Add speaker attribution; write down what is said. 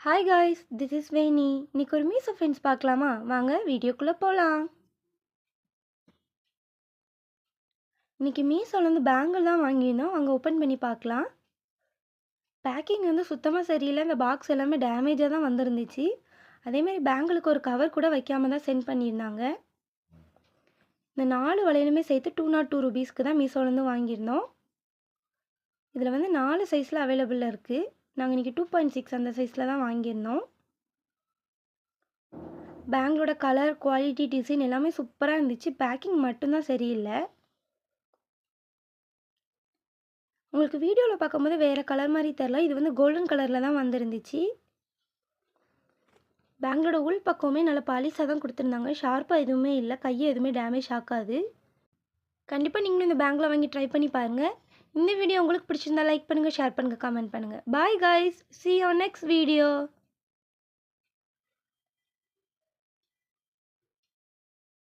Speaker 1: Hi guys, this is வேணி. இன்னைக்கு ஒரு Meesho friends பார்க்கலாமா? வாங்க வீடியோக்குள்ளே போகலாம். இன்னைக்கு மீஷோலேருந்து பேங்கிள் தான் வாங்கியிருந்தோம். அங்கே ஓப்பன் பண்ணி பார்க்கலாம். பேக்கிங் வந்து சுத்தமாக சரியில்லை. இந்த பாக்ஸ் எல்லாமே டேமேஜாக தான் வந்திருந்துச்சு. அதேமாதிரி பேங்கிளுக்கு ஒரு கவர் கூட வைக்காம தான் சென்ட் பண்ணியிருந்தாங்க. இந்த 4 வளையலுமே சேர்த்து 202 ரூபீஸ்க்கு தான் மீஷோலேருந்து வாங்கியிருந்தோம். இதில் வந்து 4 சைஸில் அவைலபிளில் இருக்குது. நாங்கள் இன்றைக்கி 2.6 அந்த சைஸில் தான் வாங்கியிருந்தோம். பேங்கிளோட கலர், குவாலிட்டி, டிசைன் எல்லாமே சூப்பராக இருந்துச்சு. பேக்கிங் மட்டும்தான் சரியில்லை. உங்களுக்கு வீடியோவில் பார்க்கும்போது வேறு கலர் மாதிரி தெரில. இது வந்து கோல்டன் கலரில் தான் வந்துருந்துச்சு. பேங்கிளோட உள் பக்கமே நல்லா பாலிஷாக தான் கொடுத்துருந்தாங்க. ஷார்ப்பாக எதுவுமே இல்லை. கையை எதுவுமே டேமேஜ் ஆகாது. கண்டிப்பாக நீங்களும் இந்த பேங்கில் வாங்கி ட்ரை பண்ணி பாருங்கள். இந்த வீடியோ உங்களுக்கு பிடிச்சிருந்தா லைக் பண்ணுங்கள், ஷேர் பண்ணுங்கள், கமெண்ட் பண்ணுங்கள். Bye guys, see you on next video.